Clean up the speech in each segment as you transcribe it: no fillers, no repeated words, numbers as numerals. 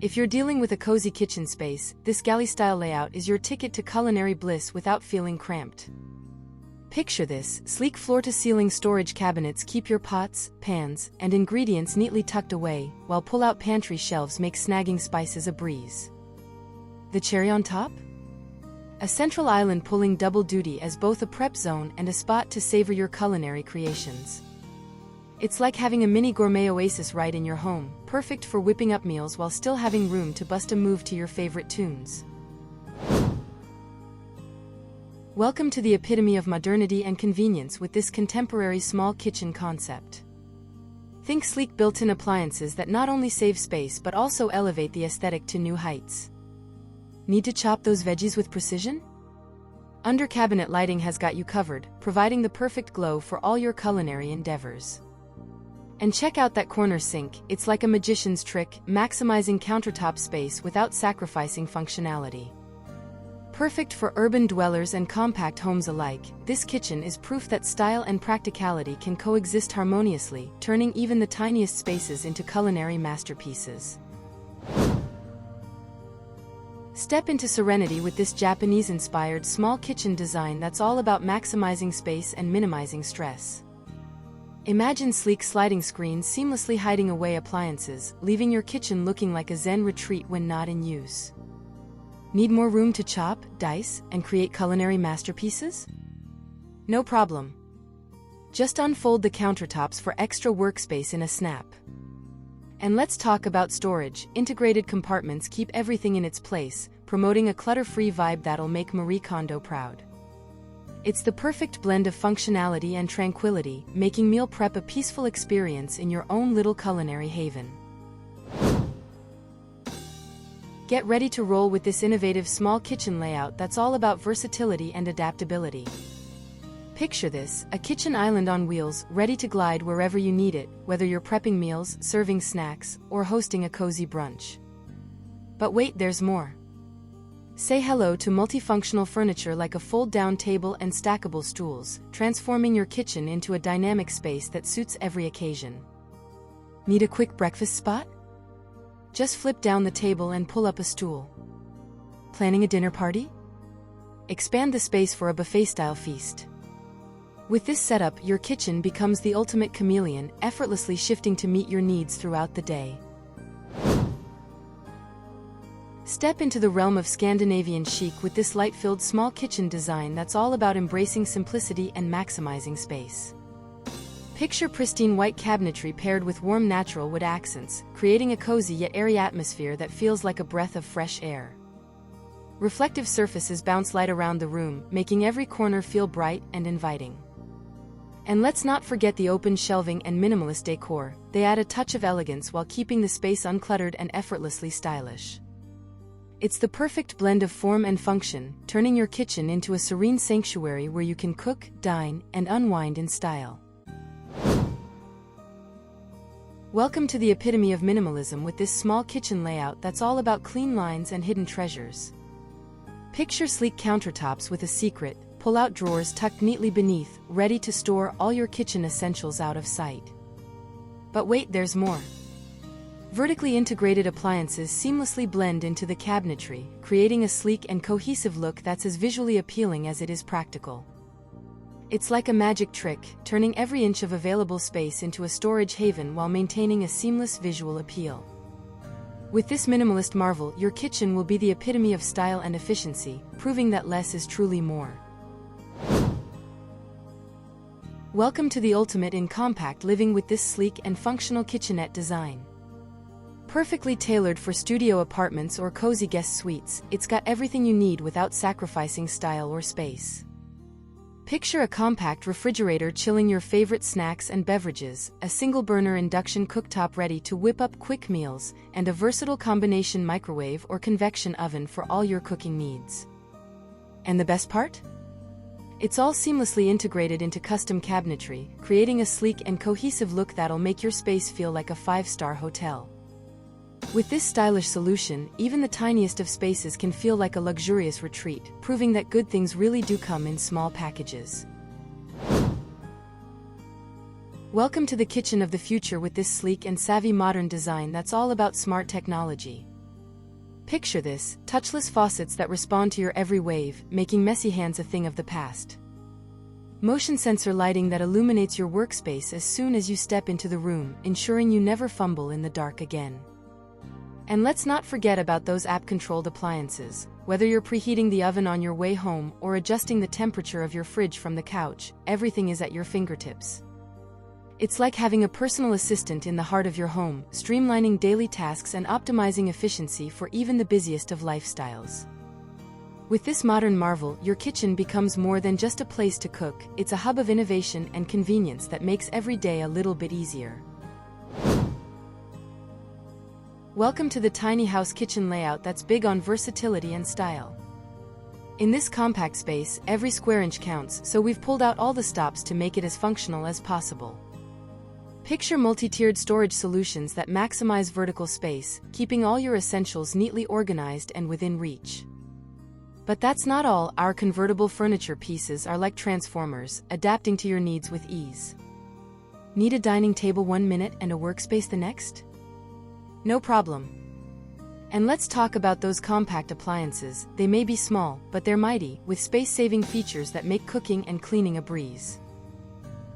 If you're dealing with a cozy kitchen space, this galley-style layout is your ticket to culinary bliss without feeling cramped. Picture this: sleek floor-to-ceiling storage cabinets keep your pots, pans, and ingredients neatly tucked away, while pull-out pantry shelves make snagging spices a breeze. The cherry on top? A central island pulling double duty as both a prep zone and a spot to savor your culinary creations. It's like having a mini gourmet oasis right in your home, perfect for whipping up meals while still having room to bust a move to your favorite tunes. Welcome to the epitome of modernity and convenience with this contemporary small kitchen concept. Think sleek built-in appliances that not only save space but also elevate the aesthetic to new heights. Need to chop those veggies with precision? Under-cabinet lighting has got you covered, providing the perfect glow for all your culinary endeavors. And check out that corner sink, it's like a magician's trick, maximizing countertop space without sacrificing functionality. Perfect for urban dwellers and compact homes alike, this kitchen is proof that style and practicality can coexist harmoniously, turning even the tiniest spaces into culinary masterpieces. Step into serenity with this Japanese-inspired small kitchen design that's all about maximizing space and minimizing stress. Imagine sleek sliding screens seamlessly hiding away appliances, leaving your kitchen looking like a zen retreat when not in use. Need more room to chop, dice, and create culinary masterpieces? No problem. Just unfold the countertops for extra workspace in a snap. And let's talk about storage. Integrated compartments keep everything in its place, promoting a clutter-free vibe that'll make Marie Kondo proud. It's the perfect blend of functionality and tranquility, making meal prep a peaceful experience in your own little culinary haven. Get ready to roll with this innovative small kitchen layout that's all about versatility and adaptability. Picture this: a kitchen island on wheels, ready to glide wherever you need it, whether you're prepping meals, serving snacks, or hosting a cozy brunch. But wait, there's more. Say hello to multifunctional furniture like a fold-down table and stackable stools, transforming your kitchen into a dynamic space that suits every occasion. Need a quick breakfast spot? Just flip down the table and pull up a stool. Planning a dinner party? Expand the space for a buffet-style feast. With this setup, your kitchen becomes the ultimate chameleon, effortlessly shifting to meet your needs throughout the day. Step into the realm of Scandinavian chic with this light-filled small kitchen design that's all about embracing simplicity and maximizing space. Picture pristine white cabinetry paired with warm natural wood accents, creating a cozy yet airy atmosphere that feels like a breath of fresh air. Reflective surfaces bounce light around the room, making every corner feel bright and inviting. And let's not forget the open shelving and minimalist decor. They add a touch of elegance while keeping the space uncluttered and effortlessly stylish. It's the perfect blend of form and function, turning your kitchen into a serene sanctuary where you can cook, dine, and unwind in style. Welcome to the epitome of minimalism with this small kitchen layout that's all about clean lines and hidden treasures. Picture sleek countertops with a secret, pull-out drawers tucked neatly beneath, ready to store all your kitchen essentials out of sight. But wait, there's more. Vertically integrated appliances seamlessly blend into the cabinetry, creating a sleek and cohesive look that's as visually appealing as it is practical. It's like a magic trick, turning every inch of available space into a storage haven while maintaining a seamless visual appeal. With this minimalist marvel, your kitchen will be the epitome of style and efficiency, proving that less is truly more. Welcome to the ultimate in compact living with this sleek and functional kitchenette design. Perfectly tailored for studio apartments or cozy guest suites, it's got everything you need without sacrificing style or space. Picture a compact refrigerator chilling your favorite snacks and beverages, a single-burner induction cooktop ready to whip up quick meals, and a versatile combination microwave or convection oven for all your cooking needs. And the best part? It's all seamlessly integrated into custom cabinetry, creating a sleek and cohesive look that'll make your space feel like a five-star hotel. With this stylish solution, even the tiniest of spaces can feel like a luxurious retreat, proving that good things really do come in small packages. Welcome to the kitchen of the future with this sleek and savvy modern design that's all about smart technology. Picture this, touchless faucets that respond to your every wave, making messy hands a thing of the past. Motion sensor lighting that illuminates your workspace as soon as you step into the room, ensuring you never fumble in the dark again. And let's not forget about those app-controlled appliances. Whether you're preheating the oven on your way home or adjusting the temperature of your fridge from the couch, everything is at your fingertips. It's like having a personal assistant in the heart of your home, streamlining daily tasks and optimizing efficiency for even the busiest of lifestyles. With this modern marvel, your kitchen becomes more than just a place to cook, it's a hub of innovation and convenience that makes every day a little bit easier. Welcome to the tiny house kitchen layout that's big on versatility and style. In this compact space, every square inch counts, so we've pulled out all the stops to make it as functional as possible. Picture multi-tiered storage solutions that maximize vertical space, keeping all your essentials neatly organized and within reach. But that's not all. Our convertible furniture pieces are like transformers, adapting to your needs with ease. Need a dining table 1 minute and a workspace the next? No problem. And let's talk about those compact appliances. They may be small, but they're mighty, with space-saving features that make cooking and cleaning a breeze.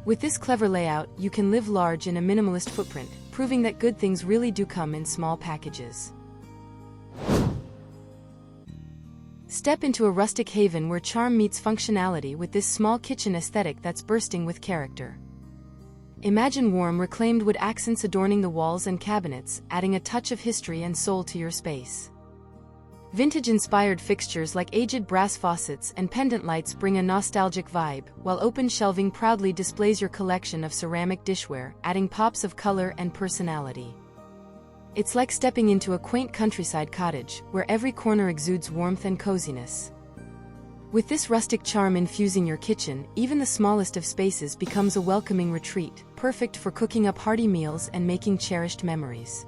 With this clever layout, you can live large in a minimalist footprint, proving that good things really do come in small packages. Step into a rustic haven where charm meets functionality with this small kitchen aesthetic that's bursting with character. Imagine warm, reclaimed wood accents adorning the walls and cabinets, adding a touch of history and soul to your space. Vintage-inspired fixtures like aged brass faucets and pendant lights bring a nostalgic vibe, while open shelving proudly displays your collection of ceramic dishware, adding pops of color and personality. It's like stepping into a quaint countryside cottage, where every corner exudes warmth and coziness. With this rustic charm infusing your kitchen, even the smallest of spaces becomes a welcoming retreat, perfect for cooking up hearty meals and making cherished memories.